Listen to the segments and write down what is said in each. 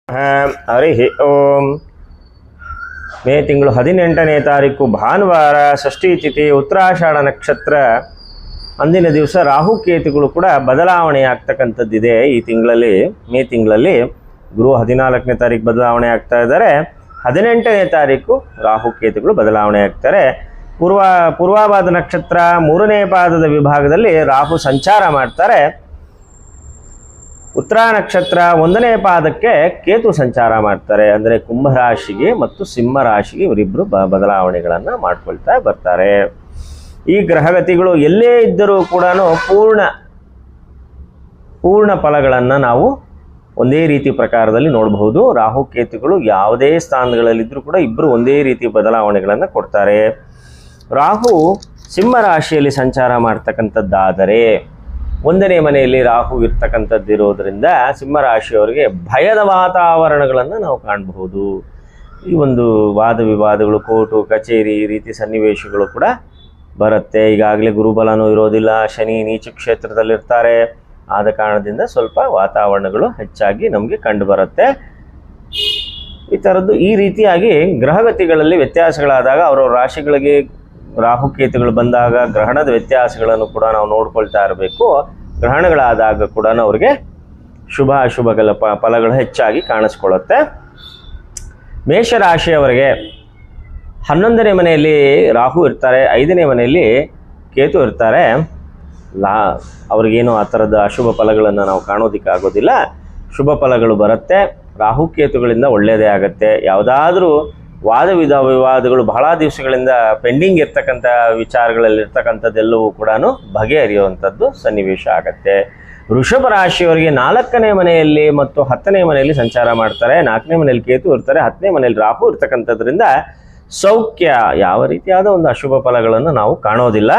ಹರಿ ಓಂ. ಮೇ ತಿಂಗಳು 18ನೇ ತಾರೀಕು ಭಾನುವಾರ, ಷಷ್ಠಿ ತಿಥಿ, ಉತ್ತರಾಷಾಢ ನಕ್ಷತ್ರ. ಅಂದಿನ ದಿವಸ ರಾಹುಕೇತುಗಳು ಕೂಡ ಬದಲಾವಣೆ ಆಗ್ತಕ್ಕಂಥದ್ದಿದೆ. ಈ ತಿಂಗಳಲ್ಲಿ, ಮೇ ತಿಂಗಳಲ್ಲಿ ಗುರು 14ನೇ ತಾರೀಕು ಬದಲಾವಣೆ ಆಗ್ತಾ ಇದ್ದಾರೆ. 18ನೇ ತಾರೀಕು ರಾಹುಕೇತುಗಳು ಬದಲಾವಣೆ ಆಗ್ತಾರೆ. ಪೂರ್ವಾಭಾದ ನಕ್ಷತ್ರ 3ನೇ ಪಾದದ ವಿಭಾಗದಲ್ಲಿ ರಾಹು ಸಂಚಾರ ಮಾಡ್ತಾರೆ. ಉತ್ತರ ನಕ್ಷತ್ರ 1ನೇ ಪಾದಕ್ಕೆ ಕೇತು ಸಂಚಾರ ಮಾಡ್ತಾರೆ. ಅಂದರೆ ಕುಂಭರಾಶಿಗೆ ಮತ್ತು ಸಿಂಹ ರಾಶಿಗೆ ಇವರಿಬ್ಬರು ಬದಲಾವಣೆಗಳನ್ನು ಮಾಡ್ಕೊಳ್ತಾ ಬರ್ತಾರೆ. ಈ ಗ್ರಹಗತಿಗಳು ಎಲ್ಲೇ ಇದ್ದರೂ ಕೂಡ ಪೂರ್ಣ ಫಲಗಳನ್ನು ನಾವು ಒಂದೇ ರೀತಿ ಪ್ರಕಾರದಲ್ಲಿ ನೋಡಬಹುದು. ರಾಹುಕೇತುಗಳು ಯಾವುದೇ ಸ್ಥಾನಗಳಲ್ಲಿದ್ದರೂ ಕೂಡ ಇಬ್ಬರು ಒಂದೇ ರೀತಿ ಬದಲಾವಣೆಗಳನ್ನು ಕೊಡ್ತಾರೆ. ರಾಹು ಸಿಂಹ ರಾಶಿಯಲ್ಲಿ ಸಂಚಾರ ಮಾಡ್ತಕ್ಕಂಥದ್ದಾದರೆ 1ನೇ ಮನೆಯಲ್ಲಿ ರಾಹು ಇರ್ತಕ್ಕಂಥದ್ದಿರೋದ್ರಿಂದ ಸಿಂಹರಾಶಿಯವರಿಗೆ ಭಯದ ವಾತಾವರಣಗಳನ್ನು ನಾವು ಕಾಣಬಹುದು. ಈ ಒಂದು ವಾದ ವಿವಾದಗಳು, ಕೋರ್ಟು ಕಚೇರಿ ಈ ರೀತಿ ಸನ್ನಿವೇಶಗಳು ಕೂಡ ಬರುತ್ತೆ. ಈಗಾಗಲೇ ಗುರುಬಲನೂ ಇರೋದಿಲ್ಲ, ಶನಿ ನೀಚ ಕ್ಷೇತ್ರದಲ್ಲಿರ್ತಾರೆ. ಆದ ಕಾರಣದಿಂದ ಸ್ವಲ್ಪ ವಾತಾವರಣಗಳು ಹೆಚ್ಚಾಗಿ ನಮಗೆ ಕಂಡು ಬರುತ್ತೆ. ಈ ಥರದ್ದು ಈ ರೀತಿಯಾಗಿ ಗ್ರಹಗತಿಗಳಲ್ಲಿ ವ್ಯತ್ಯಾಸಗಳಾದಾಗ ಅವರವ್ರ ರಾಶಿಗಳಿಗೆ ರಾಹುಕೇತುಗಳು ಬಂದಾಗ ಗ್ರಹಣದ ವ್ಯತ್ಯಾಸಗಳನ್ನು ಕೂಡ ನಾವು ನೋಡ್ಕೊಳ್ತಾ ಇರಬೇಕು. ಗ್ರಹಣಗಳಾದಾಗ ಕೂಡ ಅವ್ರಿಗೆ ಶುಭ ಅಶುಭಗಳ ಫಲಗಳು ಹೆಚ್ಚಾಗಿ ಕಾಣಿಸ್ಕೊಳ್ಳುತ್ತೆ. ಮೇಷರಾಶಿಯವರಿಗೆ 11ನೇ ಮನೆಯಲ್ಲಿ ರಾಹು ಇರ್ತಾರೆ, 5ನೇ ಮನೆಯಲ್ಲಿ ಕೇತು ಇರ್ತಾರೆ. ಅವ್ರಿಗೇನು ಆ ಥರದ ಅಶುಭ ಫಲಗಳನ್ನು ನಾವು ಕಾಣೋದಕ್ಕಾಗೋದಿಲ್ಲ. ಶುಭ ಫಲಗಳು ಬರುತ್ತೆ. ರಾಹುಕೇತುಗಳಿಂದ ಒಳ್ಳೆಯದೇ ಆಗುತ್ತೆ. ಯಾವುದಾದ್ರೂ ವಾದ ವಿವಾದಗಳು ಬಹಳ ದಿವಸಗಳಿಂದ ಪೆಂಡಿಂಗ್ ಇರ್ತಕ್ಕಂಥ ವಿಚಾರಗಳಲ್ಲಿರ್ತಕ್ಕಂಥದ್ದೆಲ್ಲವೂ ಕೂಡ ಬಗೆಹರಿಯುವಂಥದ್ದು ಸನ್ನಿವೇಶ ಆಗತ್ತೆ. ವೃಷಭ ರಾಶಿಯವರಿಗೆ 4ನೇ ಮನೆಯಲ್ಲಿ ಮತ್ತು 10ನೇ ಮನೆಯಲ್ಲಿ ಸಂಚಾರ ಮಾಡ್ತಾರೆ. 4ನೇ ಮನೆಯಲ್ಲಿ ಕೇತು ಇರ್ತಾರೆ, 10ನೇ ಮನೆಯಲ್ಲಿ ರಾಹು ಇರ್ತಕ್ಕಂಥದ್ರಿಂದ ಸೌಖ್ಯ, ಯಾವ ರೀತಿಯಾದ ಒಂದು ಅಶುಭ ಫಲಗಳನ್ನು ನಾವು ಕಾಣೋದಿಲ್ಲ.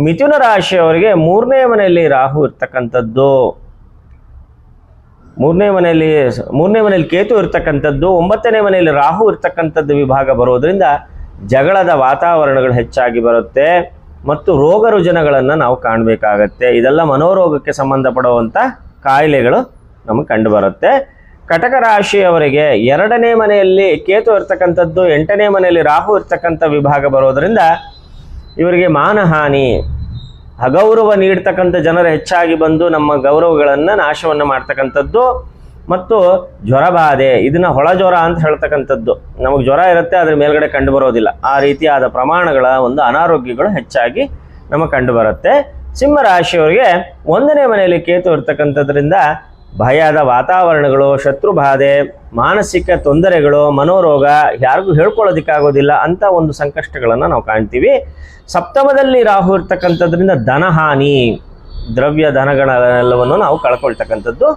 ಮಿಥುನ ರಾಶಿಯವರಿಗೆ 3ನೇ ಮನೆಯಲ್ಲಿ ರಾಹು ಇರ್ತಕ್ಕಂಥದ್ದು, 3ನೇ ಮನೆಯಲ್ಲಿ ಕೇತು ಇರ್ತಕ್ಕಂಥದ್ದು, 9ನೇ ಮನೆಯಲ್ಲಿ ರಾಹು ಇರ್ತಕ್ಕಂಥದ್ದು ವಿಭಾಗ ಬರೋದ್ರಿಂದ ಜಗಳದ ವಾತಾವರಣಗಳು ಹೆಚ್ಚಾಗಿ ಬರುತ್ತೆ ಮತ್ತು ರೋಗ ರುಜಿನಗಳನ್ನು ನಾವು ಕಾಣಬೇಕಾಗತ್ತೆ. ಇದೆಲ್ಲ ಮನೋರೋಗಕ್ಕೆ ಸಂಬಂಧಪಡುವಂಥ ಕಾಯಿಲೆಗಳು ನಮಗೆ ಕಂಡು ಬರುತ್ತೆ. ಕಟಕ ರಾಶಿಯವರಿಗೆ 2ನೇ ಮನೆಯಲ್ಲಿ ಕೇತು ಇರ್ತಕ್ಕಂಥದ್ದು, 8ನೇ ಮನೆಯಲ್ಲಿ ರಾಹು ಇರ್ತಕ್ಕಂಥ ವಿಭಾಗ ಬರೋದ್ರಿಂದ ಇವರಿಗೆ ಮಾನಹಾನಿ, ಅಗೌರವ ನೀಡ್ತಕ್ಕಂಥ ಜನರು ಹೆಚ್ಚಾಗಿ ಬಂದು ನಮ್ಮ ಗೌರವಗಳನ್ನು ನಾಶವನ್ನು ಮಾಡ್ತಕ್ಕಂಥದ್ದು ಮತ್ತು ಜ್ವರಬಾಧೆ, ಇದನ್ನ ಹೊಳ ಜ್ವರ ಅಂತ ಹೇಳ್ತಕ್ಕಂಥದ್ದು. ನಮಗೆ ಜ್ವರ ಇರುತ್ತೆ, ಅದ್ರ ಮೇಲ್ಗಡೆ ಕಂಡು ಬರೋದಿಲ್ಲ. ಆ ರೀತಿಯಾದ ಪ್ರಮಾಣಗಳ ಒಂದು ಅನಾರೋಗ್ಯಗಳು ಹೆಚ್ಚಾಗಿ ನಮಗೆ ಕಂಡು ಬರುತ್ತೆ. ಸಿಂಹ ರಾಶಿಯವರಿಗೆ 1ನೇ ಮನೆಯಲ್ಲಿ ಕೇತು ಇರ್ತಕ್ಕಂಥದ್ರಿಂದ ಭಯದ ವಾತಾವರಣಗಳು, ಶತ್ರುಬಾಧೆ, ಮಾನಸಿಕ ತೊಂದರೆಗಳು, ಮನೋರೋಗ, ಯಾರಿಗೂ ಹೇಳ್ಕೊಳ್ಳೋದಕ್ಕಾಗೋದಿಲ್ಲ ಅಂತ ಒಂದು ಸಂಕಷ್ಟಗಳನ್ನು ನಾವು ಕಾಣ್ತೀವಿ. ಸಪ್ತಮದಲ್ಲಿ ರಾಹು ಇರ್ತಕ್ಕಂಥದ್ರಿಂದ ಧನಹಾನಿ, ದ್ರವ್ಯ ಧನಗಳೆಲ್ಲವನ್ನು ನಾವು ಕಳ್ಕೊಳ್ತಕ್ಕಂಥದ್ದು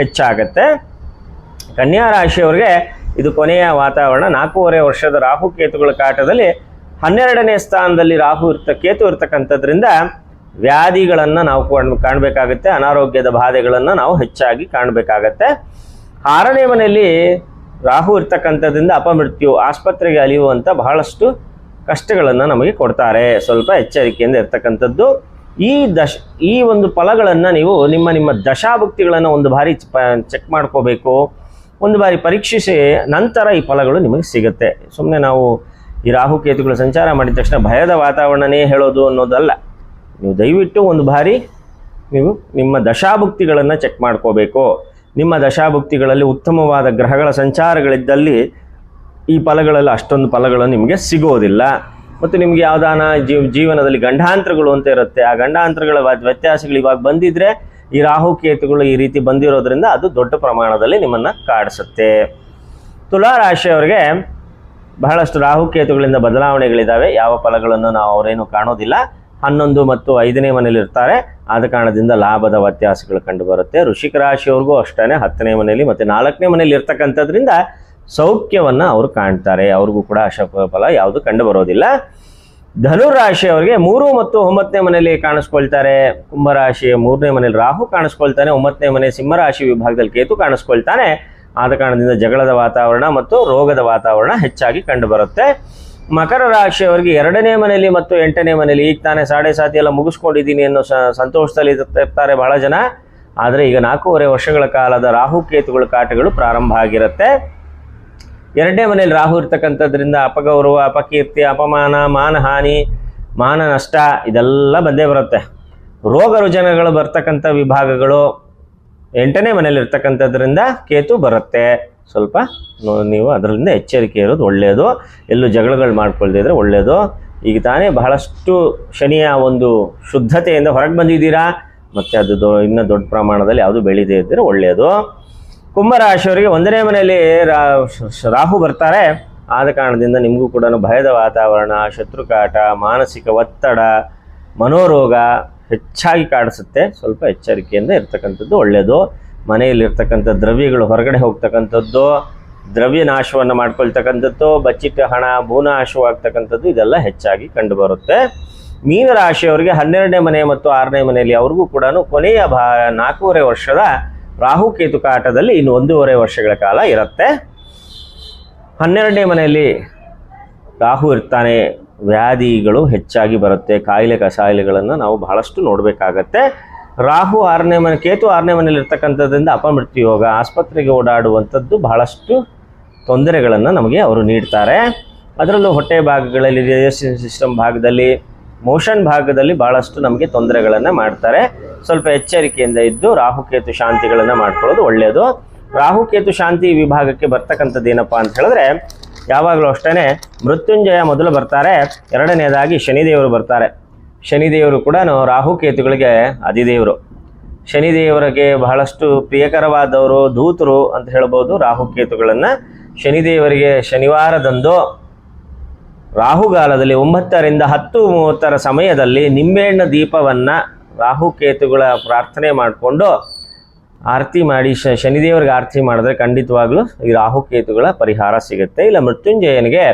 ಹೆಚ್ಚಾಗತ್ತೆ. ಕನ್ಯಾ ರಾಶಿಯವರಿಗೆ ಇದು ಕೊನೆಯ ವಾತಾವರಣ. 4.5 ವರ್ಷದ ರಾಹುಕೇತುಗಳ ಕಾಟದಲ್ಲಿ 12ನೇ ಸ್ಥಾನದಲ್ಲಿ ಕೇತು ಇರ್ತಕ್ಕಂಥದ್ರಿಂದ ವ್ಯಾಧಿಗಳನ್ನು ನಾವು ಕಾಣಬೇಕಾಗತ್ತೆ. ಅನಾರೋಗ್ಯದ ಬಾಧೆಗಳನ್ನು ನಾವು ಹೆಚ್ಚಾಗಿ ಕಾಣಬೇಕಾಗತ್ತೆ. 6ನೇ ಮನೆಯಲ್ಲಿ ರಾಹು ಇರ್ತಕ್ಕಂಥದ್ರಿಂದ ಅಪಮೃತ್ಯು, ಆಸ್ಪತ್ರೆಗೆ ಅಲಿಯುವಂಥ ಬಹಳಷ್ಟು ಕಷ್ಟಗಳನ್ನು ನಮಗೆ ಕೊಡ್ತಾರೆ. ಸ್ವಲ್ಪ ಎಚ್ಚರಿಕೆಯಿಂದ ಇರ್ತಕ್ಕಂಥದ್ದು. ಈ ಒಂದು ಫಲಗಳನ್ನು ನೀವು ನಿಮ್ಮ ದಶಾಭುಕ್ತಿಗಳನ್ನು ಒಂದು ಬಾರಿ ಚೆಕ್ ಮಾಡ್ಕೋಬೇಕು. ಒಂದು ಬಾರಿ ಪರೀಕ್ಷಿಸಿ ನಂತರ ಈ ಫಲಗಳು ನಿಮಗೆ ಸಿಗುತ್ತೆ. ಸುಮ್ಮನೆ ನಾವು ಈ ರಾಹುಕೇತುಗಳು ಸಂಚಾರ ಮಾಡಿದ ತಕ್ಷಣ ಭಯದ ವಾತಾವರಣನೇ ಹೇಳೋದು ಅನ್ನೋದಲ್ಲ. ನೀವು ದಯವಿಟ್ಟು ಒಂದು ಬಾರಿ ನೀವು ನಿಮ್ಮ ದಶಾಭುಕ್ತಿಗಳನ್ನು ಚೆಕ್ ಮಾಡ್ಕೋಬೇಕು. ನಿಮ್ಮ ದಶಾಭುಕ್ತಿಗಳಲ್ಲಿ ಉತ್ತಮವಾದ ಗ್ರಹಗಳ ಸಂಚಾರಗಳಿದ್ದಲ್ಲಿ ಈ ಫಲಗಳಲ್ಲಿ ಅಷ್ಟೊಂದು ಫಲಗಳು ನಿಮಗೆ ಸಿಗೋದಿಲ್ಲ. ಮತ್ತು ನಿಮಗೆ ಯಾವುದಾನ ಜೀವನದಲ್ಲಿ ಗಂಡಾಂತರಗಳು ಅಂತ ಇರುತ್ತೆ. ಆ ಗಂಡಾಂತರಗಳ ವ್ಯತ್ಯಾಸಗಳು ಇವಾಗ ಬಂದಿದ್ರೆ ಈ ರಾಹುಕೇತುಗಳು ಈ ರೀತಿ ಬಂದಿರೋದ್ರಿಂದ ಅದು ದೊಡ್ಡ ಪ್ರಮಾಣದಲ್ಲಿ ನಿಮ್ಮನ್ನು ಕಾಡಿಸುತ್ತೆ. ತುಲಾ ರಾಶಿಯವರಿಗೆ ಬಹಳಷ್ಟು ರಾಹುಕೇತುಗಳಿಂದ ಬದಲಾವಣೆಗಳಿದ್ದಾವೆ. ಯಾವ ಫಲಗಳನ್ನು ನಾವು ಅವರೇನು ಕಾಣೋದಿಲ್ಲ. 11 ಮತ್ತು 5ನೇ ಮನೆಯಲ್ಲಿ ಇರ್ತಾರೆ. ಆದ ಕಾರಣದಿಂದ ಲಾಭದ ವ್ಯತ್ಯಾಸಗಳು ಕಂಡು ಬರುತ್ತೆ. ವೃಶ್ಚಿಕ ರಾಶಿಯವ್ರಿಗೂ ಅಷ್ಟೇ 10ನೇ ಮನೆಯಲ್ಲಿ ಮತ್ತು 4ನೇ ಮನೆಯಲ್ಲಿ ಇರ್ತಕ್ಕಂಥದ್ರಿಂದ ಸೌಖ್ಯವನ್ನು ಅವರು ಕಾಣ್ತಾರೆ. ಅವ್ರಿಗೂ ಕೂಡ ಅಶುಭ ಫಲ ಯಾವುದು ಕಂಡು ಬರೋದಿಲ್ಲ. ಧನುರಾಶಿಯವರಿಗೆ 3 ಮತ್ತು 9ನೇ ಮನೆಯಲ್ಲಿ ಕಾಣಿಸ್ಕೊಳ್ತಾರೆ. ಕುಂಭರಾಶಿಯ 3ನೇ ಮನೆಯಲ್ಲಿ ರಾಹು ಕಾಣಿಸ್ಕೊಳ್ತಾನೆ, 9ನೇ ಮನೆ ಸಿಂಹರಾಶಿ ವಿಭಾಗದಲ್ಲಿ ಕೇತು ಕಾಣಿಸ್ಕೊಳ್ತಾನೆ. ಆದ ಕಾರಣದಿಂದ ಜಗಳದ ವಾತಾವರಣ ಮತ್ತು ರೋಗದ ವಾತಾವರಣ ಹೆಚ್ಚಾಗಿ ಕಂಡು ಬರುತ್ತೆ. ಮಕರ ರಾಶಿಯವರಿಗೆ 2ನೇ ಮನೆಯಲ್ಲಿ ಮತ್ತು 8ನೇ ಮನೆಯಲ್ಲಿ ಈಗ ತಾನೇ 7.5 ಎಲ್ಲ ಮುಗಿಸ್ಕೊಂಡಿದ್ದೀನಿ ಅನ್ನೋ ಸಂತೋಷದಲ್ಲಿ ಇರ್ತಾರೆ ಬಹಳ ಜನ. ಆದರೆ ಈಗ 4.5 ವರ್ಷಗಳ ಕಾಲದ ರಾಹುಕೇತುಗಳ ಕಾಟಗಳು ಪ್ರಾರಂಭ ಆಗಿರುತ್ತೆ. 2ನೇ ಮನೆಯಲ್ಲಿ ರಾಹು ಇರ್ತಕ್ಕಂಥದ್ರಿಂದ ಅಪಗೌರವ, ಅಪಕೀರ್ತಿ, ಅಪಮಾನ, ಮಾನಹಾನಿ, ಮಾನ ನಷ್ಟ ಇದೆಲ್ಲ ಬಂದೇ ಬರುತ್ತೆ. ರೋಗ ರುಜಿನಗಳು ಬರ್ತಕ್ಕಂಥ ವಿಭಾಗಗಳು 8ನೇ ಮನೆಯಲ್ಲಿ ಇರ್ತಕ್ಕಂಥದ್ರಿಂದ ಕೇತು ಬರುತ್ತೆ. ಸ್ವಲ್ಪ ನೀವು ಅದರಿಂದ ಎಚ್ಚರಿಕೆ ಇರೋದು ಒಳ್ಳೆಯದು. ಎಲ್ಲೂ ಜಗಳಗಳು ಮಾಡ್ಕೊಳ್ದಿದ್ರೆ ಒಳ್ಳೆಯದು. ಈಗ ತಾನೇ ಬಹಳಷ್ಟು ಶನಿಯ ಒಂದು ಶುದ್ಧತೆಯಿಂದ ಹೊರಗೆ ಬಂದಿದ್ದೀರಾ, ಮತ್ತು ಅದು ಇನ್ನೂ ದೊಡ್ಡ ಪ್ರಮಾಣದಲ್ಲಿ ಯಾವುದು ಬೆಳೀದೇ ಇದ್ದರೆ ಒಳ್ಳೆಯದು. ಕುಂಭರಾಶಿಯವರಿಗೆ 1ನೇ ಮನೆಯಲ್ಲಿ ರಾಹು ಬರ್ತಾರೆ. ಆದ ಕಾರಣದಿಂದ ನಿಮಗೂ ಕೂಡ ಭಯದ ವಾತಾವರಣ, ಶತ್ರುಕಾಟ, ಮಾನಸಿಕ ಒತ್ತಡ, ಮನೋರೋಗ ಹೆಚ್ಚಾಗಿ ಕಾಡಿಸುತ್ತೆ. ಸ್ವಲ್ಪ ಎಚ್ಚರಿಕೆಯಿಂದ ಇರ್ತಕ್ಕಂಥದ್ದು ಒಳ್ಳೆಯದು. ಮನೆಯಲ್ಲಿರ್ತಕ್ಕಂಥ ದ್ರವ್ಯಗಳು ಹೊರಗಡೆ ಹೋಗ್ತಕ್ಕಂಥದ್ದು, ದ್ರವ್ಯ ನಾಶವನ್ನು ಮಾಡ್ಕೊಳ್ತಕ್ಕಂಥದ್ದು, ಬಚ್ಚಿಟ್ಟ ಹಣ ಭೂನಾಶವಾಗ್ತಕ್ಕಂಥದ್ದು ಇದೆಲ್ಲ ಹೆಚ್ಚಾಗಿ ಕಂಡುಬರುತ್ತೆ. ಮೀನರಾಶಿಯವರಿಗೆ 12ನೇ ಮನೆ ಮತ್ತು 6ನೇ ಮನೆಯಲ್ಲಿ ಅವ್ರಿಗೂ ಕೂಡ ಕೊನೆಯ 4.5 ವರ್ಷದ ರಾಹುಕೇತು ಕಾಟದಲ್ಲಿ ಇನ್ನು 1.5 ವರ್ಷಗಳ ಕಾಲ ಇರುತ್ತೆ. 12ನೇ ಮನೆಯಲ್ಲಿ ರಾಹು ಇರ್ತಾನೆ. ವ್ಯಾಧಿಗಳು ಹೆಚ್ಚಾಗಿ ಬರುತ್ತೆ. ಕಾಯಿಲೆ ಕಸಾಯಿಲೆಗಳನ್ನು ನಾವು ಬಹಳಷ್ಟು ನೋಡಬೇಕಾಗತ್ತೆ. ರಾಹು 6ನೇ ಮನೆ, ಕೇತು 6ನೇ ಮನೆಯಲ್ಲಿ ಇರ್ತಕ್ಕಂಥದ್ರಿಂದ ಅಪಮೃತ್ಯು ಯೋಗ, ಆಸ್ಪತ್ರೆಗೆ ಓಡಾಡುವಂಥದ್ದು ಬಹಳಷ್ಟು ತೊಂದರೆಗಳನ್ನು ನಮಗೆ ಅವರು ನೀಡ್ತಾರೆ. ಅದರಲ್ಲೂ ಹೊಟ್ಟೆ ಭಾಗಗಳಲ್ಲಿ, ಡೈಜೆಸ್ಟಿವ್ ಸಿಸ್ಟಮ್ ಭಾಗದಲ್ಲಿ, ಮೋಷನ್ ಭಾಗದಲ್ಲಿ ಭಾಳಷ್ಟು ನಮಗೆ ತೊಂದರೆಗಳನ್ನು ಮಾಡ್ತಾರೆ. ಸ್ವಲ್ಪ ಎಚ್ಚರಿಕೆಯಿಂದ ಇದ್ದು ರಾಹುಕೇತು ಶಾಂತಿಗಳನ್ನು ಮಾಡ್ಕೊಳ್ಳೋದು ಒಳ್ಳೆಯದು. ರಾಹುಕೇತು ಶಾಂತಿ ವಿಭಾಗಕ್ಕೆ ಬರ್ತಕ್ಕಂಥದ್ದು ಏನಪ್ಪ ಅಂತ ಹೇಳಿದ್ರೆ, ಯಾವಾಗಲೂ ಅಷ್ಟೇ ಮೃತ್ಯುಂಜಯ ಮೊದಲು ಬರ್ತಾರೆ, 2ನೇದಾಗಿ ಶನಿದೇವರು ಬರ್ತಾರೆ. ಶನಿದೇವರು ಕೂಡ ರಾಹುಕೇತುಗಳಿಗೆ ಅಧಿದೇವರು. ಶನಿದೇವರಿಗೆ ಬಹಳಷ್ಟು ಪ್ರಿಯಕರವಾದವರು, ದೂತರು ಅಂತ ಹೇಳ್ಬೋದು ರಾಹುಕೇತುಗಳನ್ನು. ಶನಿದೇವರಿಗೆ ಶನಿವಾರದಂದು ರಾಹುಗಾಲದಲ್ಲಿ 9 ರಿಂದ 10:30 ಸಮಯದಲ್ಲಿ ನಿಂಬೆಹಣ್ಣು ದೀಪವನ್ನು ರಾಹುಕೇತುಗಳ ಪ್ರಾರ್ಥನೆ ಮಾಡಿಕೊಂಡು ಆರತಿ ಮಾಡಿ ಶನಿದೇವರಿಗೆ ಆರತಿ ಮಾಡಿದ್ರೆ ಖಂಡಿತವಾಗ್ಲೂ ಈ ರಾಹುಕೇತುಗಳ ಪರಿಹಾರ ಸಿಗುತ್ತೆ. ಇಲ್ಲ ಮೃತ್ಯುಂಜಯನಿಗೆ,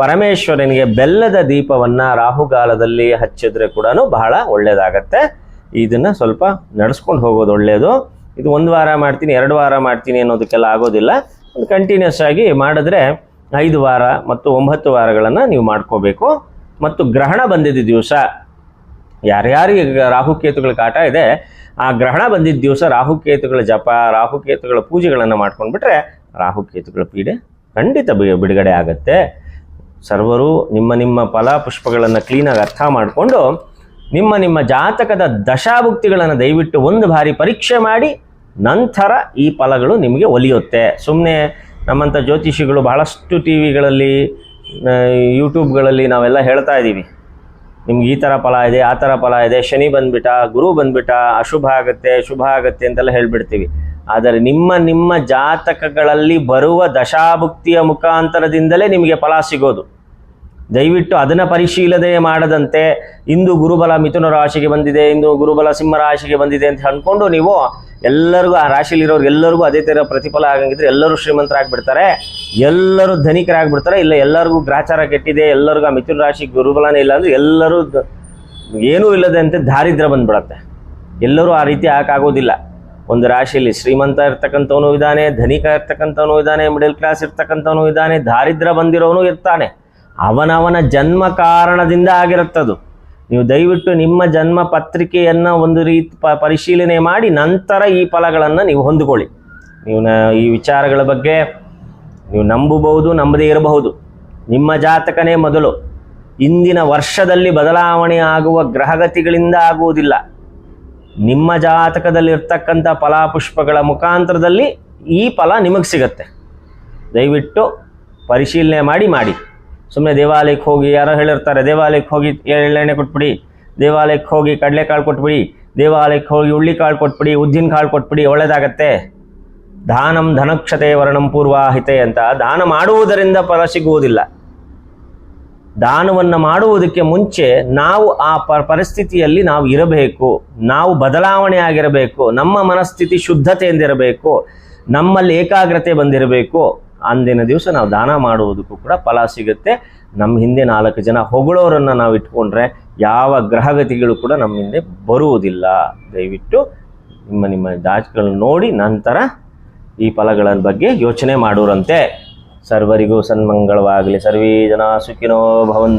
ಪರಮೇಶ್ವರನಿಗೆ ಬೆಲ್ಲದ ದೀಪವನ್ನು ರಾಹುಗಾಲದಲ್ಲಿ ಹಚ್ಚಿದ್ರೆ ಕೂಡ ಬಹಳ ಒಳ್ಳೆಯದಾಗತ್ತೆ. ಇದನ್ನು ಸ್ವಲ್ಪ ನಡೆಸ್ಕೊಂಡು ಹೋಗೋದು ಒಳ್ಳೆಯದು. ಇದು 1 ವಾರ ಮಾಡ್ತೀನಿ, 2 ವಾರ ಮಾಡ್ತೀನಿ ಅನ್ನೋದಕ್ಕೆಲ್ಲ ಆಗೋದಿಲ್ಲ. ಒಂದು ಕಂಟಿನ್ಯೂಸ್ ಆಗಿ ಮಾಡಿದ್ರೆ 5 ವಾರ ಮತ್ತು 9 ವಾರಗಳನ್ನು ನೀವು ಮಾಡ್ಕೋಬೇಕು. ಮತ್ತು ಗ್ರಹಣ ಬಂದಿದ್ದ ದಿವಸ ಯಾರ್ಯಾರಿಗೆ ರಾಹುಕೇತುಗಳ ಕಾಟ ಇದೆ, ಆ ಗ್ರಹಣ ಬಂದಿದ್ದ ದಿವಸ ರಾಹುಕೇತುಗಳ ಜಪ, ರಾಹುಕೇತುಗಳ ಪೂಜೆಗಳನ್ನು ಮಾಡ್ಕೊಂಡ್ಬಿಟ್ರೆ ರಾಹುಕೇತುಗಳ ಪೀಡೆ ಖಂಡಿತ ಬಿಡುಗಡೆ ಆಗುತ್ತೆ. ಸರ್ವರು ನಿಮ್ಮ ಫಲಪುಷ್ಪಗಳನ್ನು ಕ್ಲೀನಾಗಿ ಅರ್ಥ ಮಾಡಿಕೊಂಡು ನಿಮ್ಮ ಜಾತಕದ ದಶಾಭುಕ್ತಿಗಳನ್ನು ದಯವಿಟ್ಟು 1 ಬಾರಿ ಪರೀಕ್ಷೆ ಮಾಡಿ ನಂತರ ಈ ಫಲಗಳು ನಿಮಗೆ ಒಲಿಯುತ್ತೆ. ಸುಮ್ಮನೆ ನಮ್ಮಂಥ ಜ್ಯೋತಿಷಿಗಳು ಬಹಳಷ್ಟು ಟಿ ವಿಗಳಲ್ಲಿ, ಯೂಟ್ಯೂಬ್ಗಳಲ್ಲಿ ನಾವೆಲ್ಲ ಹೇಳ್ತಾ ಇದ್ದೀವಿ, ನಿಮ್ಗೆ ಈ ಥರ ಫಲ ಇದೆ, ಆ ಥರ ಫಲ ಇದೆ, ಶನಿ ಬಂದ್ಬಿಟ್ಟ, ಗುರು ಬಂದ್ಬಿಟ್ಟ, ಅಶುಭ ಆಗುತ್ತೆ, ಶುಭ ಆಗುತ್ತೆ ಅಂತೆಲ್ಲ ಹೇಳ್ಬಿಡ್ತೀವಿ. ಆದರೆ ನಿಮ್ಮ ಜಾತಕಗಳಲ್ಲಿ ಬರುವ ದಶಾಭುಕ್ತಿಯ ಮುಖಾಂತರದಿಂದಲೇ ನಿಮಗೆ ಫಲ ಸಿಗೋದು. ದಯವಿಟ್ಟು ಅದನ್ನು ಪರಿಶೀಲನೆ ಮಾಡದಂತೆ ಇಂದು ಗುರುಬಲ ಮಿಥುನ ರಾಶಿಗೆ ಬಂದಿದೆ, ಇಂದು ಗುರುಬಲ ಸಿಂಹ ರಾಶಿಗೆ ಬಂದಿದೆ ಅಂತ ಅಂದ್ಕೊಂಡು ನೀವು ಎಲ್ಲರಿಗೂ, ಆ ರಾಶಿಲಿರೋರು ಎಲ್ಲರಿಗೂ ಅದೇ ಥರ ಪ್ರತಿಫಲ ಆಗಂಗಿದ್ರೆ ಎಲ್ಲರೂ ಶ್ರೀಮಂತರಾಗ್ಬಿಡ್ತಾರೆ, ಎಲ್ಲರೂ ಧನಿಕರಾಗ್ಬಿಡ್ತಾರೆ. ಇಲ್ಲ ಎಲ್ಲರಿಗೂ ಗ್ರಾಚಾರ ಕೆಟ್ಟಿದೆ, ಎಲ್ಲರಿಗೂ ಆ ಮಿಥುನ ರಾಶಿ ಗುರುಬಲನೇ ಇಲ್ಲ ಅಂದರೆ ಎಲ್ಲರೂ ಏನೂ ಇಲ್ಲದಂತೆ ದಾರಿದ್ರ್ಯ ಬಂದ್ಬಿಡತ್ತೆ. ಎಲ್ಲರೂ ಆ ರೀತಿ ಆಗೋದಿಲ್ಲ. ಒಂದು ರಾಶಿಯಲ್ಲಿ ಶ್ರೀಮಂತ ಇರ್ತಕ್ಕಂಥವನು ಇದ್ದಾನೆ, ಧನಿಕ ಇರ್ತಕ್ಕಂಥವನು ಇದ್ದಾನೆ, ಮಿಡಲ್ ಕ್ಲಾಸ್ ಇರ್ತಕ್ಕಂಥವನು ಇದ್ದಾನೆ, ದಾರಿದ್ರ್ಯ ಬಂದಿರೋನು ಇರ್ತಾನೆ. ಅವನವನ ಜನ್ಮ ಕಾರಣದಿಂದ ಆಗಿರುತ್ತದು. ನೀವು ದಯವಿಟ್ಟು ನಿಮ್ಮ ಜನ್ಮ ಪತ್ರಿಕೆಯನ್ನು ಒಂದು ರೀತಿ ಪರಿಶೀಲನೆ ಮಾಡಿ ನಂತರ ಈ ಫಲಗಳನ್ನು ನೀವು ಹೊಂದಿಕೊಳ್ಳಿ. ನೀವು ಈ ವಿಚಾರಗಳ ಬಗ್ಗೆ ನೀವು ನಂಬಬಹುದು, ನಂಬದೇ ಇರಬಹುದು. ನಿಮ್ಮ ಜಾತಕನೇ ಮೊದಲು. ಇಂದಿನ ವರ್ಷದಲ್ಲಿ ಬದಲಾವಣೆ ಆಗುವ ಗ್ರಹಗತಿಗಳಿಂದ ಆಗುವುದಿಲ್ಲ. ನಿಮ್ಮ ಜಾತಕದಲ್ಲಿರ್ತಕ್ಕಂಥ ಫಲಾಪುಷ್ಪಗಳ ಮುಖಾಂತರದಲ್ಲಿ ಈ ಫಲ ನಿಮಗೆ ಸಿಗತ್ತೆ. ದಯವಿಟ್ಟು ಪರಿಶೀಲನೆ ಮಾಡಿ. ಸುಮ್ಮನೆ ದೇವಾಲಯಕ್ಕೆ ಹೋಗಿ, ಯಾರೋ ಹೇಳಿರ್ತಾರೆ ದೇವಾಲಯಕ್ಕೆ ಹೋಗಿ ಎಳ್ಳೆಣ್ಣೆ ಕೊಟ್ಬಿಡಿ, ದೇವಾಲಯಕ್ಕೆ ಹೋಗಿ ಕಡಲೆಕಾಳು ಕೊಟ್ಬಿಡಿ, ದೇವಾಲಯಕ್ಕೆ ಹೋಗಿ ಹುಳ್ಳಿಕಾಳು ಕೊಟ್ಬಿಡಿ, ಉದ್ದಿನ ಕಾಳು ಕೊಟ್ಬಿಡಿ, ಒಳ್ಳೆಯದಾಗತ್ತೆ. ದಾನಂ ಧನಕ್ಷತೆ ವರ್ಣಂ ಪೂರ್ವಾಹಿತೆ ಅಂತ ದಾನ ಮಾಡುವುದರಿಂದ ಫಲ ಸಿಗುವುದಿಲ್ಲ. ದಾನವನ್ನು ಮಾಡುವುದಕ್ಕೆ ಮುಂಚೆ ನಾವು ಆ ಪರಿಸ್ಥಿತಿಯಲ್ಲಿ ನಾವು ಇರಬೇಕು, ನಾವು ಬದಲಾವಣೆ ಆಗಿರಬೇಕು, ನಮ್ಮ ಮನಸ್ಥಿತಿ ಶುದ್ಧತೆಯಿಂದಿರಬೇಕು, ನಮ್ಮಲ್ಲಿ ಏಕಾಗ್ರತೆ ಬಂದಿರಬೇಕು. ಅಂದಿನ ದಿವಸ ನಾವು ದಾನ ಮಾಡುವುದಕ್ಕೂ ಕೂಡ ಫಲ ಸಿಗುತ್ತೆ. ನಮ್ಮ ಹಿಂದೆ 4 ಜನ ಹೊಗಳೋರನ್ನು ನಾವು ಇಟ್ಕೊಂಡ್ರೆ ಯಾವ ಗ್ರಹಗತಿಗಳು ಕೂಡ ನಮ್ಮ ಹಿಂದೆ ಬರುವುದಿಲ್ಲ. ದಯವಿಟ್ಟು ನಿಮ್ಮ ಜಾತಕಗಳನ್ನು ನೋಡಿ ನಂತರ ಈ ಫಲಗಳ ಬಗ್ಗೆ ಯೋಚನೆ ಮಾಡೋರಂತೆ. ಸರ್ವರಿಗೂ ಸನ್ಮಂಗಳವಾಗಲಿ. ಸರ್ವೇ ಜನ ಸುಖಿನೋ ಭವಂತು.